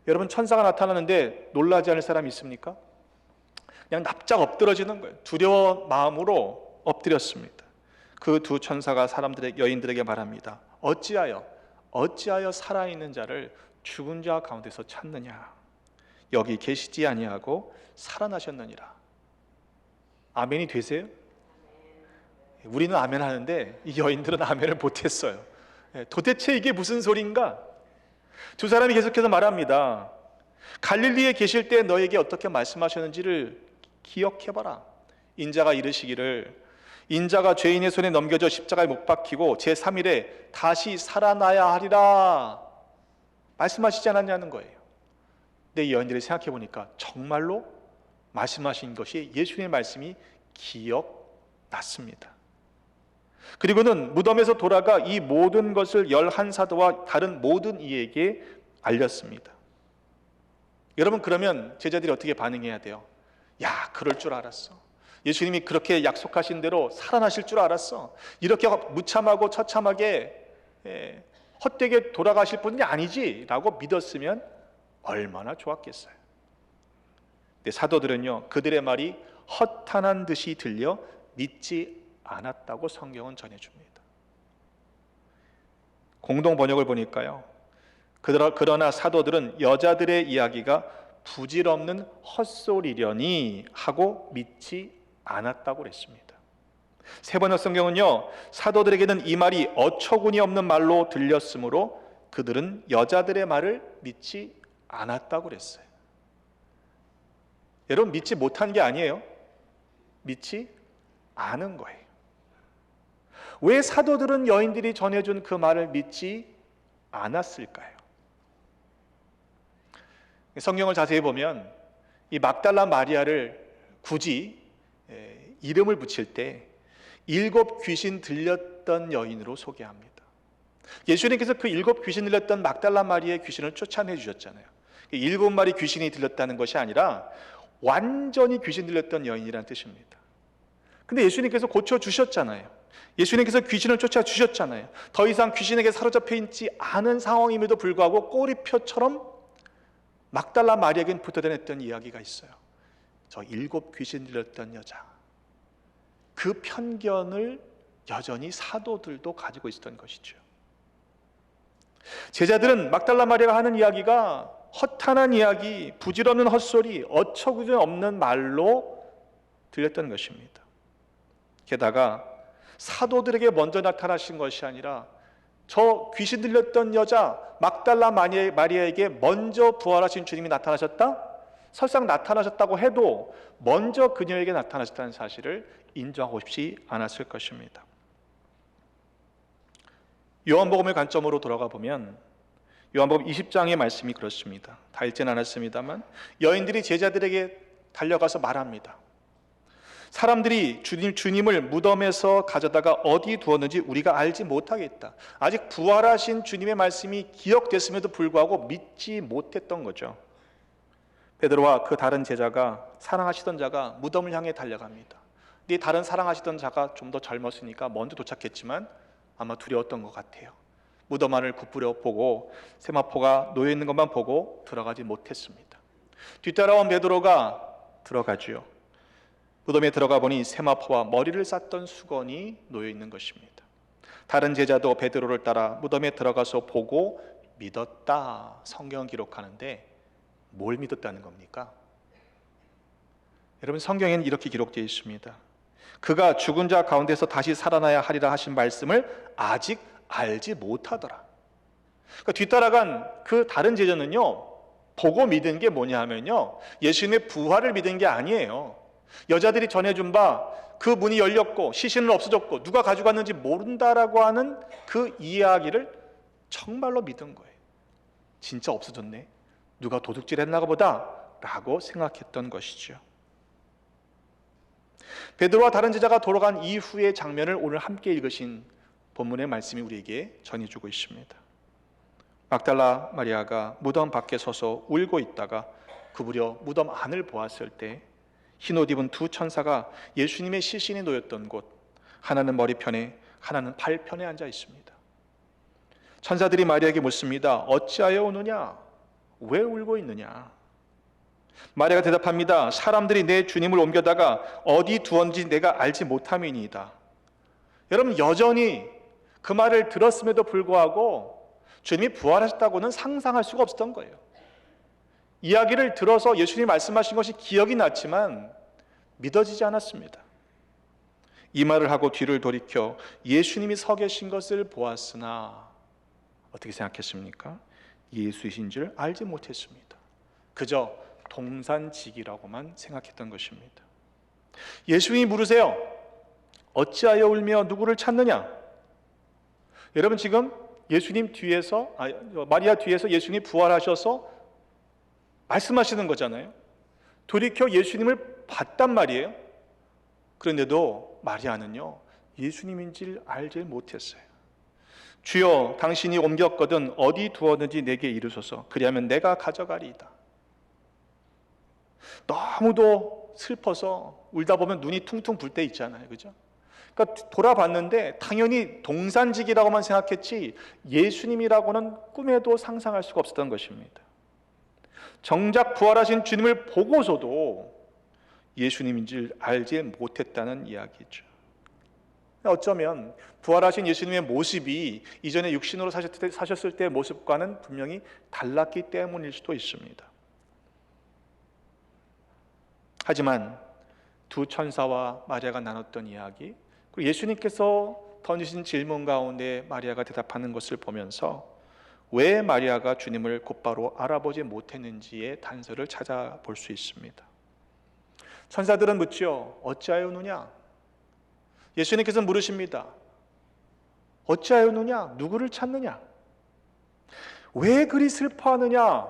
여러분, 천사가 나타나는데 놀라지 않을 사람이 있습니까? 그냥 납작 엎드러지는 거예요. 두려워 마음으로 엎드렸습니다. 그 두 천사가 여인들에게 말합니다. 어찌하여 살아있는 자를 죽은 자 가운데서 찾느냐? 여기 계시지 아니하고 살아나셨느니라. 아멘이 되세요? 우리는 아멘 하는데 이 여인들은 아멘을 못했어요. 도대체 이게 무슨 소리인가? 두 사람이 계속해서 말합니다. 갈릴리에 계실 때 너에게 어떻게 말씀하셨는지를 기억해봐라. 인자가 이르시기를 인자가 죄인의 손에 넘겨져 십자가에 못 박히고 제3일에 다시 살아나야 하리라 말씀하시지 않았냐는 거예요. 근데 이 여인들이 생각해 보니까 정말로 말씀하신 것이 예수님의 말씀이 기억났습니다. 그리고는 무덤에서 돌아가 이 모든 것을 11사도와 다른 모든 이에게 알렸습니다. 여러분, 그러면 제자들이 어떻게 반응해야 돼요? 야, 그럴 줄 알았어. 예수님이 그렇게 약속하신 대로 살아나실 줄 알았어. 이렇게 무참하고 처참하게 헛되게 돌아가실 분이 아니지 라고 믿었으면 얼마나 좋았겠어요. 근데 사도들은요, 그들의 말이 허탄한 듯이 들려 믿지 않았다고 성경은 전해줍니다. 공동 번역을 보니까요, 그러나 사도들은 여자들의 이야기가 부질없는 헛소리려니 하고 믿지 않았다고 그랬습니다. 세 번역 성경은요, 사도들에게는 이 말이 어처구니 없는 말로 들렸으므로 그들은 여자들의 말을 믿지 않았다고 그랬어요. 여러분, 믿지 못한 게 아니에요. 믿지 않은 거예요. 왜 사도들은 여인들이 전해준 그 말을 믿지 않았을까요? 성경을 자세히 보면 이 막달라 마리아를 굳이 이름을 붙일 때 7 귀신 들렸던 여인으로 소개합니다. 예수님께서 그 7 귀신 들렸던 막달라 마리아의 귀신을 쫓아내 주셨잖아요. 7마리 귀신이 들렸다는 것이 아니라 완전히 귀신 들렸던 여인이라는 뜻입니다. 근데 예수님께서 고쳐주셨잖아요. 예수님께서 귀신을 쫓아주셨잖아요. 더 이상 귀신에게 사로잡혀 있지 않은 상황임에도 불구하고 꼬리표처럼 막달라 마리아에겐 붙어다녔던 이야기가 있어요. 저 7 귀신 들렸던 여자, 그 편견을 여전히 사도들도 가지고 있었던 것이죠. 제자들은 막달라 마리아가 하는 이야기가 허탄한 이야기, 부질없는 헛소리, 어처구니 없는 말로 들렸던 것입니다. 게다가 사도들에게 먼저 나타나신 것이 아니라 저 귀신 들렸던 여자 막달라 마리아에게 먼저 부활하신 주님이 나타나셨다? 설상 나타나셨다고 해도 먼저 그녀에게 나타나셨다는 사실을 인정하고 싶지 않았을 것입니다. 요한복음의 관점으로 돌아가 보면 요한복음 20장의 말씀이 그렇습니다. 다 읽지는 않았습니다만 여인들이 제자들에게 달려가서 말합니다. 사람들이 주님을 무덤에서 가져다가 어디 두었는지 우리가 알지 못하겠다. 아직 부활하신 주님의 말씀이 기억됐음에도 불구하고 믿지 못했던 거죠. 베드로와 그 다른 제자가, 사랑하시던 자가 무덤을 향해 달려갑니다. 근데 다른 사랑하시던 자가 좀 더 젊었으니까 먼저 도착했지만 아마 두려웠던 것 같아요. 무덤 안을 굽부려 보고 세마포가 놓여 있는 것만 보고 들어가지 못했습니다. 뒤따라온 베드로가 들어가지요. 무덤에 들어가 보니 세마포와 머리를 쌌던 수건이 놓여 있는 것입니다. 다른 제자도 베드로를 따라 무덤에 들어가서 보고 믿었다. 성경은 기록하는데 뭘 믿었다는 겁니까? 여러분, 성경에는 이렇게 기록되어 있습니다. 그가 죽은 자 가운데서 다시 살아나야 하리라 하신 말씀을 아직 알지 못하더라. 그러니까 뒤따라간 그 다른 제자는요, 보고 믿은 게 뭐냐 하면요, 예수님의 부활을 믿은 게 아니에요. 여자들이 전해준 바 그 문이 열렸고 시신은 없어졌고 누가 가져갔는지 모른다라고 하는 그 이야기를 정말로 믿은 거예요. 진짜 없어졌네, 누가 도둑질했나 보다 라고 생각했던 것이죠. 베드로와 다른 제자가 돌아간 이후의 장면을 오늘 함께 읽으신 본문의 말씀이 우리에게 전해주고 있습니다. 막달라 마리아가 무덤 밖에 서서 울고 있다가 구부려 무덤 안을 보았을 때 흰옷 입은 2 천사가 예수님의 시신이 놓였던 곳, 하나는 머리편에 하나는 발편에 앉아 있습니다. 천사들이 마리아에게 묻습니다. 어찌하여 우느냐? 왜 울고 있느냐? 마리아가 대답합니다. 사람들이 내 주님을 옮겨다가 어디 두었는지 내가 알지 못함이니이다. 여러분, 여전히 그 말을 들었음에도 불구하고 주님이 부활하셨다고는 상상할 수가 없었던 거예요. 이야기를 들어서 예수님이 말씀하신 것이 기억이 났지만 믿어지지 않았습니다. 이 말을 하고 뒤를 돌이켜 예수님이 서 계신 것을 보았으나 어떻게 생각했습니까? 예수이신 줄 알지 못했습니다. 그저 동산지기라고만 생각했던 것입니다. 예수님이 물으세요. 어찌하여 울며 누구를 찾느냐? 여러분, 지금 예수님 뒤에서, 마리아 뒤에서 예수님이 부활하셔서 말씀하시는 거잖아요. 돌이켜 예수님을 봤단 말이에요. 그런데도 마리아는요, 예수님인지를 알지 못했어요. 주여 당신이 옮겼거든 어디 두었는지 내게 이르소서. 그리하면 내가 가져가리이다. 너무도 슬퍼서 울다 보면 눈이 퉁퉁 불 때 있잖아요. 그죠? 그러니까 돌아봤는데 당연히 동산직이라고만 생각했지 예수님이라고는 꿈에도 상상할 수가 없었던 것입니다. 정작 부활하신 주님을 보고서도 예수님인지를 알지 못했다는 이야기죠. 어쩌면 부활하신 예수님의 모습이 이전에 육신으로 사셨을 때의 모습과는 분명히 달랐기 때문일 수도 있습니다. 하지만 두 천사와 마리아가 나눴던 이야기, 그리고 예수님께서 던지신 질문 가운데 마리아가 대답하는 것을 보면서 왜 마리아가 주님을 곧바로 알아보지 못했는지의 단서를 찾아볼 수 있습니다. 천사들은 묻지요. 어찌하였느냐? 예수님께서 물으십니다. 어찌하였느냐? 누구를 찾느냐? 왜 그리 슬퍼하느냐?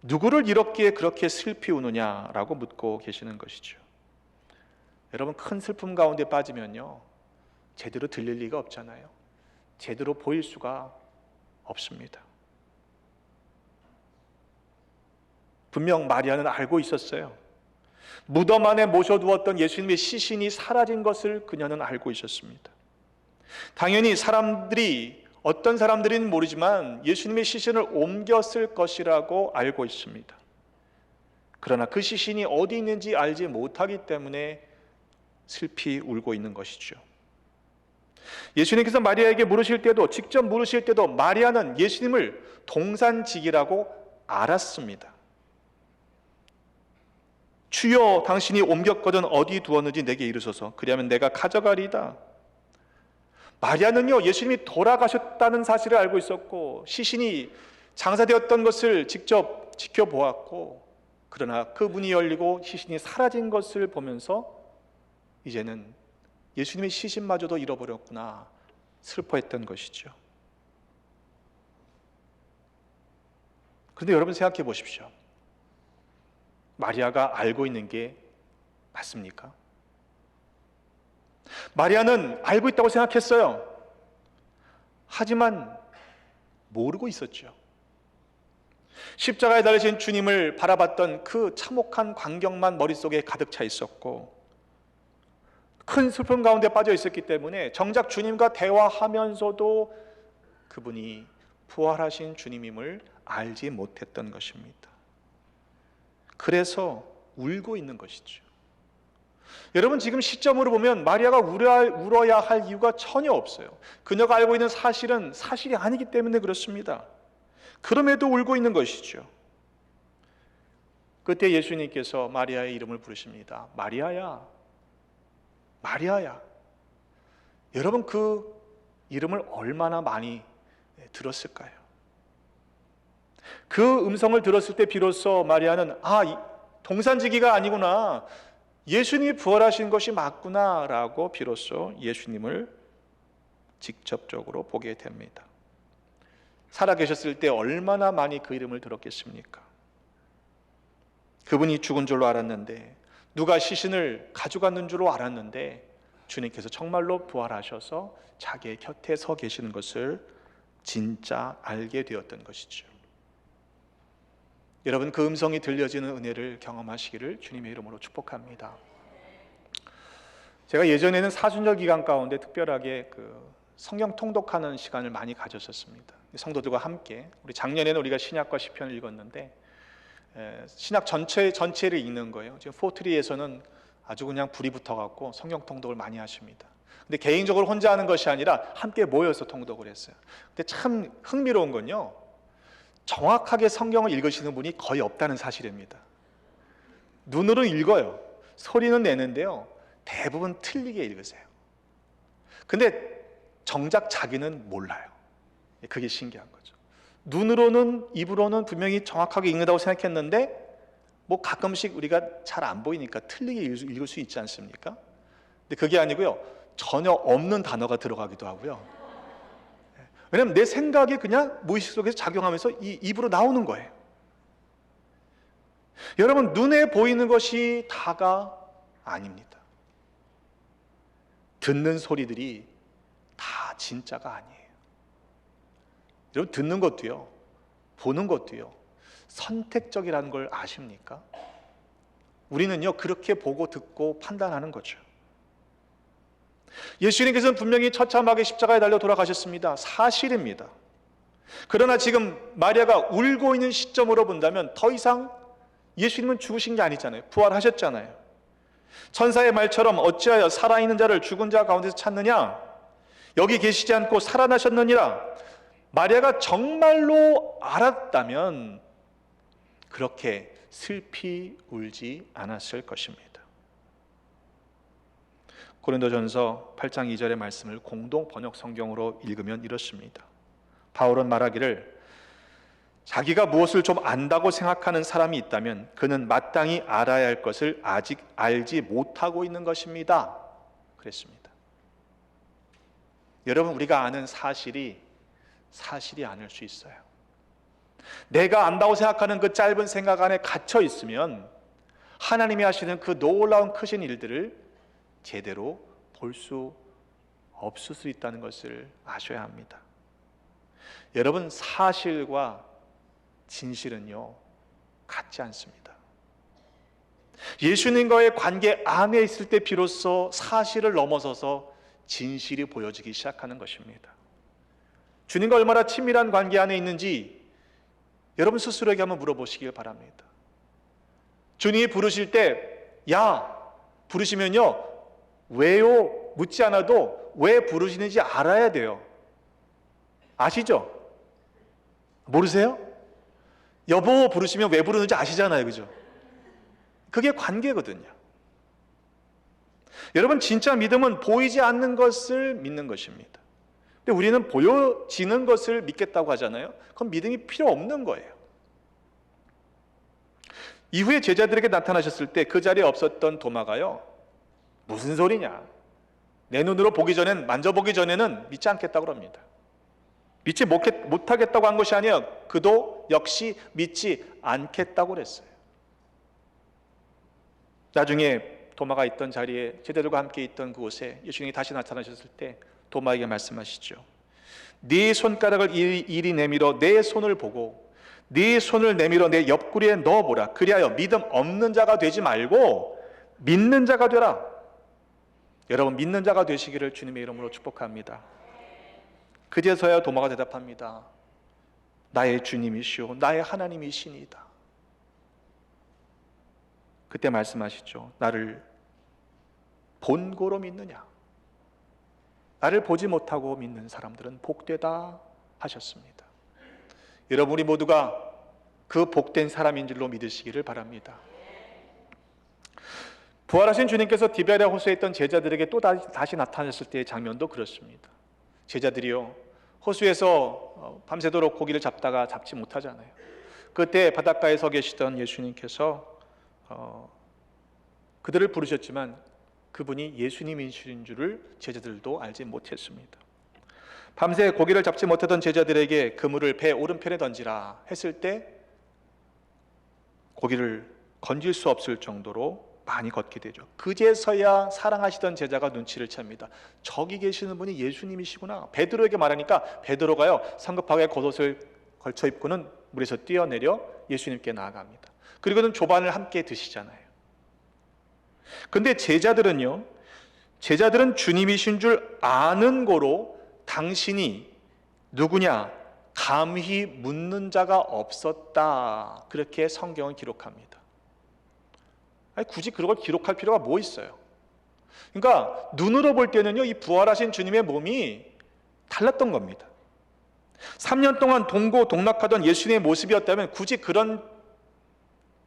누구를 이렇게 그렇게 슬피 우느냐라고 묻고 계시는 것이죠. 여러분, 큰 슬픔 가운데 빠지면요, 제대로 들릴 리가 없잖아요. 제대로 보일 수가 없습니다. 분명 마리아는 알고 있었어요. 무덤 안에 모셔두었던 예수님의 시신이 사라진 것을 그녀는 알고 있었습니다. 당연히 어떤 사람들은 모르지만 예수님의 시신을 옮겼을 것이라고 알고 있습니다. 그러나 그 시신이 어디 있는지 알지 못하기 때문에 슬피 울고 있는 것이죠. 예수님께서 마리아에게 물으실 때도, 직접 물으실 때도 마리아는 예수님을 동산직이라고 알았습니다. 주여 당신이 옮겼거든 어디 두었는지 내게 이르소서. 그리하면 내가 가져가리이다. 마리아는요, 예수님이 돌아가셨다는 사실을 알고 있었고 시신이 장사되었던 것을 직접 지켜보았고, 그러나 그 문이 열리고 시신이 사라진 것을 보면서 이제는 예수님의 시신마저도 잃어버렸구나 슬퍼했던 것이죠. 그런데 여러분 생각해 보십시오. 마리아가 알고 있는 게 맞습니까? 마리아는 알고 있다고 생각했어요. 하지만 모르고 있었죠. 십자가에 달리신 주님을 바라봤던 그 참혹한 광경만 머릿속에 가득 차 있었고, 큰 슬픔 가운데 빠져 있었기 때문에 정작 주님과 대화하면서도 그분이 부활하신 주님임을 알지 못했던 것입니다. 그래서 울고 있는 것이죠. 여러분, 지금 시점으로 보면 마리아가 울어야 할 이유가 전혀 없어요. 그녀가 알고 있는 사실은 사실이 아니기 때문에 그렇습니다. 그럼에도 울고 있는 것이죠. 그때 예수님께서 마리아의 이름을 부르십니다. 마리아야, 마리아야. 여러분, 그 이름을 얼마나 많이 들었을까요? 그 음성을 들었을 때 비로소 마리아는 동산지기가 아니구나, 예수님이 부활하신 것이 맞구나 라고 비로소 예수님을 직접적으로 보게 됩니다. 살아계셨을 때 얼마나 많이 그 이름을 들었겠습니까? 그분이 죽은 줄로 알았는데, 누가 시신을 가져갔는 줄로 알았는데 주님께서 정말로 부활하셔서 자기의 곁에 서 계시는 것을 진짜 알게 되었던 것이죠. 여러분, 그 음성이 들려지는 은혜를 경험하시기를 주님의 이름으로 축복합니다. 제가 예전에는 사순절 기간 가운데 특별하게 성경 통독하는 시간을 많이 가졌었습니다. 성도들과 함께. 우리 작년에는 우리가 신약과 시편을 읽었는데 신약 전체를 읽는 거예요. 지금 포트리에서는 아주 그냥 불이 붙어갖고 성경 통독을 많이 하십니다. 근데 개인적으로 혼자 하는 것이 아니라 함께 모여서 통독을 했어요. 근데 참 흥미로운 건요, 정확하게 성경을 읽으시는 분이 거의 없다는 사실입니다. 눈으로 읽어요. 소리는 내는데요, 대부분 틀리게 읽으세요. 근데 정작 자기는 몰라요. 그게 신기한 거죠. 눈으로는, 입으로는 분명히 정확하게 읽는다고 생각했는데 가끔씩 우리가 잘 안 보이니까 틀리게 읽을 수 있지 않습니까? 근데 그게 아니고요, 전혀 없는 단어가 들어가기도 하고요. 왜냐하면 내 생각이 그냥 무의식 속에서 작용하면서 이 입으로 나오는 거예요. 여러분, 눈에 보이는 것이 다가 아닙니다. 듣는 소리들이 다 진짜가 아니에요. 여러분, 듣는 것도요, 보는 것도요, 선택적이라는 걸 아십니까? 우리는요, 그렇게 보고 듣고 판단하는 거죠. 예수님께서는 분명히 처참하게 십자가에 달려 돌아가셨습니다. 사실입니다. 그러나 지금 마리아가 울고 있는 시점으로 본다면 더 이상 예수님은 죽으신 게 아니잖아요. 부활하셨잖아요. 천사의 말처럼 어찌하여 살아있는 자를 죽은 자 가운데서 찾느냐? 여기 계시지 않고 살아나셨느니라. 마리아가 정말로 알았다면 그렇게 슬피 울지 않았을 것입니다. 고린도전서 8장 2절의 말씀을 공동 번역 성경으로 읽으면 이렇습니다. 바울은 말하기를 자기가 무엇을 좀 안다고 생각하는 사람이 있다면 그는 마땅히 알아야 할 것을 아직 알지 못하고 있는 것입니다. 그랬습니다. 여러분, 우리가 아는 사실이 아닐 수 있어요. 내가 안다고 생각하는 그 짧은 생각 안에 갇혀 있으면 하나님이 하시는 그 놀라운 크신 일들을 제대로 볼 수 없을 수 있다는 것을 아셔야 합니다. 여러분, 사실과 진실은요, 같지 않습니다. 예수님과의 관계 안에 있을 때 비로소 사실을 넘어서서 진실이 보여지기 시작하는 것입니다. 주님과 얼마나 친밀한 관계 안에 있는지 여러분 스스로에게 한번 물어보시길 바랍니다. 주님이 부르실 때, 야, 부르시면요, 왜요? 묻지 않아도 왜 부르시는지 알아야 돼요. 아시죠? 모르세요? 여보 부르시면 왜 부르는지 아시잖아요. 그죠? 그게 관계거든요. 여러분, 진짜 믿음은 보이지 않는 것을 믿는 것입니다. 근데 우리는 보여지는 것을 믿겠다고 하잖아요. 그건 믿음이 필요 없는 거예요. 이후에 제자들에게 나타나셨을 때 그 자리에 없었던 도마가요, 무슨 소리냐, 내 눈으로 보기 전엔, 만져보기 전에는 믿지 않겠다고 합니다. 믿지 못하겠다고 한 것이 아니에요. 그도 역시 믿지 않겠다고 그랬어요. 나중에 도마가 있던 자리에, 제자들과 함께 있던 그곳에 예수님이 다시 나타나셨을 때 도마에게 말씀하시죠. 네 손가락을 이리 내밀어 내 손을 보고 네 손을 내밀어 내 옆구리에 넣어보라. 그리하여 믿음 없는 자가 되지 말고 믿는 자가 되라. 여러분, 믿는 자가 되시기를 주님의 이름으로 축복합니다. 그제서야 도마가 대답합니다. 나의 주님이시오 나의 하나님이시니이다. 그때 말씀하시죠. 나를 본고로 믿느냐? 나를 보지 못하고 믿는 사람들은 복되다 하셨습니다. 여러분, 우리 모두가 그 복된 사람인 줄로 믿으시기를 바랍니다. 부활하신 주님께서 디베랴 호수에 있던 제자들에게 또 다시 나타나셨을 때의 장면도 그렇습니다. 제자들이요, 호수에서 밤새도록 고기를 잡다가 잡지 못하잖아요. 그때 바닷가에 서 계시던 예수님께서 그들을 부르셨지만 그분이 예수님이신 줄을 제자들도 알지 못했습니다. 밤새 고기를 잡지 못하던 제자들에게 그물을 배 오른편에 던지라 했을 때 고기를 건질 수 없을 정도로 많이 걷게 되죠. 그제서야 사랑하시던 제자가 눈치를 챕니다. 저기 계시는 분이 예수님이시구나. 베드로에게 말하니까 베드로가요, 성급하게 겉옷을 걸쳐 입고는 물에서 뛰어내려 예수님께 나아갑니다. 그리고는 조반을 함께 드시잖아요. 근데 제자들은 주님이신 줄 아는 고로 당신이 누구냐 감히 묻는 자가 없었다. 그렇게 성경은 기록합니다. 아니, 굳이 그런 걸 기록할 필요가 뭐 있어요? 그러니까 눈으로 볼 때는요, 이 부활하신 주님의 몸이 달랐던 겁니다. 3년 동안 동고동락하던 예수님의 모습이었다면 굳이 그런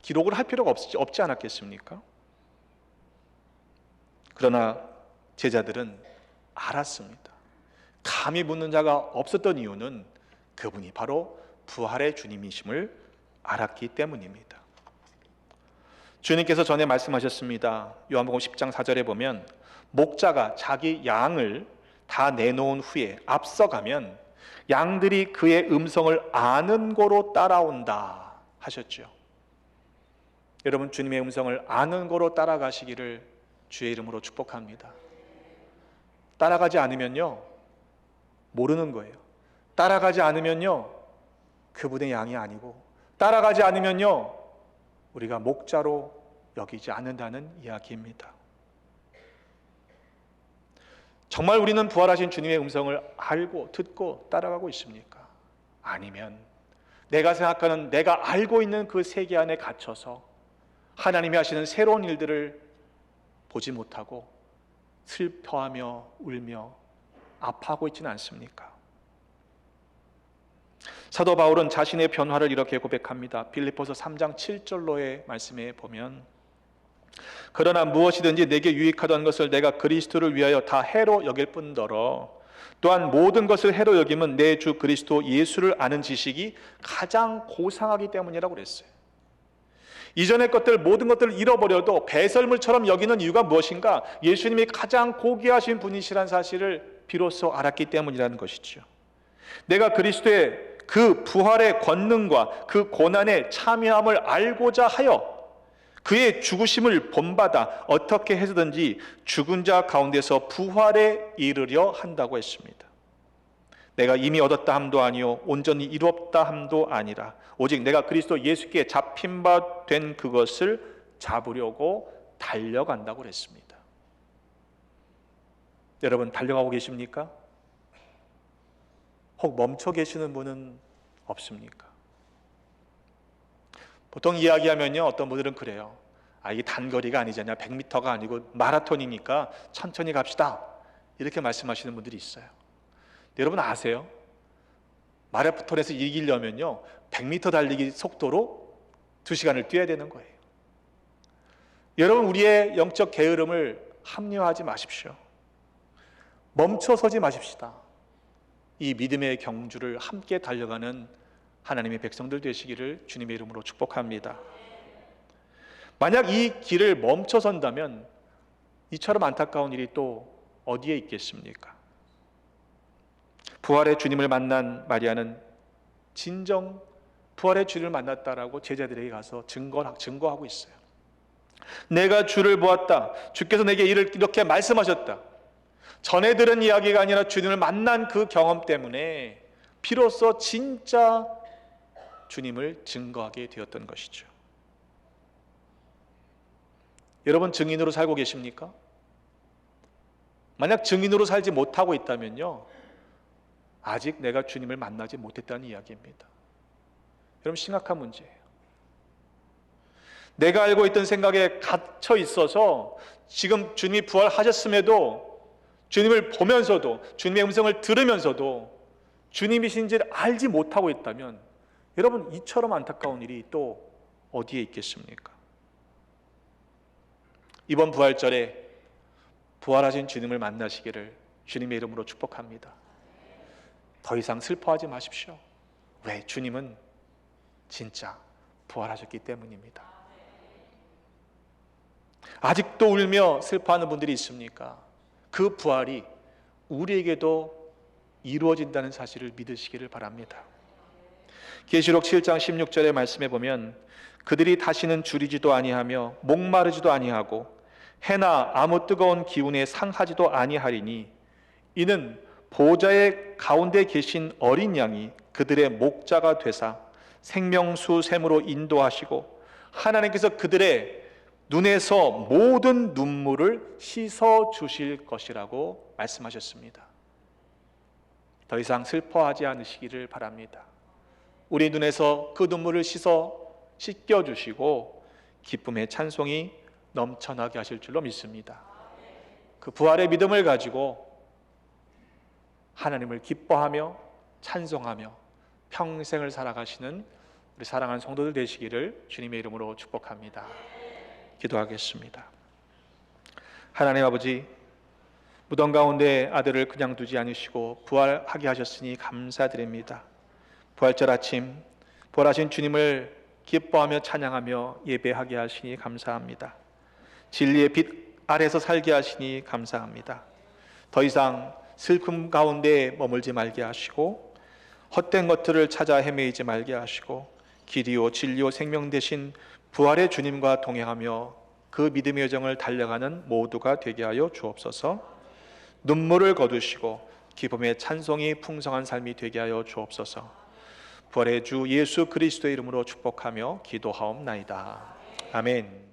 기록을 할 필요가 없지 않았겠습니까? 그러나 제자들은 알았습니다. 감히 묻는 자가 없었던 이유는 그분이 바로 부활의 주님이심을 알았기 때문입니다. 주님께서 전에 말씀하셨습니다. 요한복음 10장 4절에 보면 목자가 자기 양을 다 내놓은 후에 앞서가면 양들이 그의 음성을 아는 고로 따라온다 하셨죠. 여러분, 주님의 음성을 아는 고로 따라가시기를 주의 이름으로 축복합니다. 따라가지 않으면요, 모르는 거예요. 따라가지 않으면요, 그분의 양이 아니고, 따라가지 않으면요, 우리가 목자로 여기지 않는다는 이야기입니다. 정말 우리는 부활하신 주님의 음성을 알고 듣고 따라가고 있습니까? 아니면 내가 생각하는, 내가 알고 있는 그 세계 안에 갇혀서 하나님이 하시는 새로운 일들을 보지 못하고 슬퍼하며 울며 아파하고 있지는 않습니까? 사도 바울은 자신의 변화를 이렇게 고백합니다. 빌립보서 3장 7절로의 말씀에 보면, 그러나 무엇이든지 내게 유익하던 것을 내가 그리스도를 위하여 다 해로 여길 뿐더러 또한 모든 것을 해로 여김은 내 주 그리스도 예수를 아는 지식이 가장 고상하기 때문이라고 그랬어요. 이전의 것들, 모든 것들을 잃어버려도 배설물처럼 여기는 이유가 무엇인가? 예수님이 가장 고귀하신 분이시라는 사실을 비로소 알았기 때문이라는 것이죠. 내가 그리스도의 그 부활의 권능과 그 고난의 참여함을 알고자 하여 그의 죽으심을 본받아 어떻게 해서든지 죽은 자 가운데서 부활에 이르려 한다고 했습니다. 내가 이미 얻었다 함도 아니요 온전히 이루었다 함도 아니라 오직 내가 그리스도 예수께 잡힌 바 된 그것을 잡으려고 달려간다고 그랬습니다. 여러분, 달려가고 계십니까? 혹 멈춰 계시는 분은 없습니까? 보통 이야기하면요, 어떤 분들은 그래요. 이게 단거리가 아니잖아요. 100m가 아니고 마라톤이니까 천천히 갑시다, 이렇게 말씀하시는 분들이 있어요. 여러분 아세요? 마라톤에서 이기려면요 100m 달리기 속도로 2시간을 뛰어야 되는 거예요. 여러분, 우리의 영적 게으름을 합리화하지 마십시오. 멈춰서지 마십시다. 이 믿음의 경주를 함께 달려가는 하나님의 백성들 되시기를 주님의 이름으로 축복합니다. 만약 이 길을 멈춰선다면 이처럼 안타까운 일이 또 어디에 있겠습니까? 부활의 주님을 만난 마리아는 진정 부활의 주를 만났다라고 제자들에게 가서 증거하고 있어요. 내가 주를 보았다. 주께서 내게 이렇게 말씀하셨다. 전에 들은 이야기가 아니라 주님을 만난 그 경험 때문에 비로소 진짜 주님을 증거하게 되었던 것이죠. 여러분, 증인으로 살고 계십니까? 만약 증인으로 살지 못하고 있다면요, 아직 내가 주님을 만나지 못했다는 이야기입니다. 여러분, 심각한 문제예요. 내가 알고 있던 생각에 갇혀 있어서 지금 주님이 부활하셨음에도 주님을 보면서도 주님의 음성을 들으면서도 주님이신지를 알지 못하고 있다면 여러분, 이처럼 안타까운 일이 또 어디에 있겠습니까? 이번 부활절에 부활하신 주님을 만나시기를 주님의 이름으로 축복합니다. 더 이상 슬퍼하지 마십시오. 왜? 주님은 진짜 부활하셨기 때문입니다. 아직도 울며 슬퍼하는 분들이 있습니까? 그 부활이 우리에게도 이루어진다는 사실을 믿으시기를 바랍니다. 계시록 7장 16절의 말씀에 보면 그들이 다시는 줄이지도 아니하며 목마르지도 아니하고 해나 아무 뜨거운 기운에 상하지도 아니하리니 이는 보좌의 가운데 계신 어린 양이 그들의 목자가 되사 생명수 샘으로 인도하시고 하나님께서 그들의 눈에서 모든 눈물을 씻어 주실 것이라고 말씀하셨습니다. 더 이상 슬퍼하지 않으시기를 바랍니다. 우리 눈에서 그 눈물을 씻겨 주시고 기쁨의 찬송이 넘쳐나게 하실 줄로 믿습니다. 그 부활의 믿음을 가지고 하나님을 기뻐하며 찬송하며 평생을 살아가시는 우리 사랑하는 성도들 되시기를 주님의 이름으로 축복합니다. 기도하겠습니다. 하나님 아버지, 무덤 가운데 아들을 그냥 두지 않으시고 부활하게 하셨으니 감사드립니다. 부활절 아침 부활하신 주님을 기뻐하며 찬양하며 예배하게 하시니 감사합니다. 진리의 빛 아래서 살게 하시니 감사합니다. 더 이상 슬픔 가운데 머물지 말게 하시고 헛된 것들을 찾아 헤매이지 말게 하시고 길이요 진리요 생명 되신 부활의 주님과 동행하며 그 믿음의 여정을 달려가는 모두가 되게 하여 주옵소서. 눈물을 거두시고 기쁨의 찬송이 풍성한 삶이 되게 하여 주옵소서. 부활의 주 예수 그리스도의 이름으로 축복하며 기도하옵나이다. 아멘.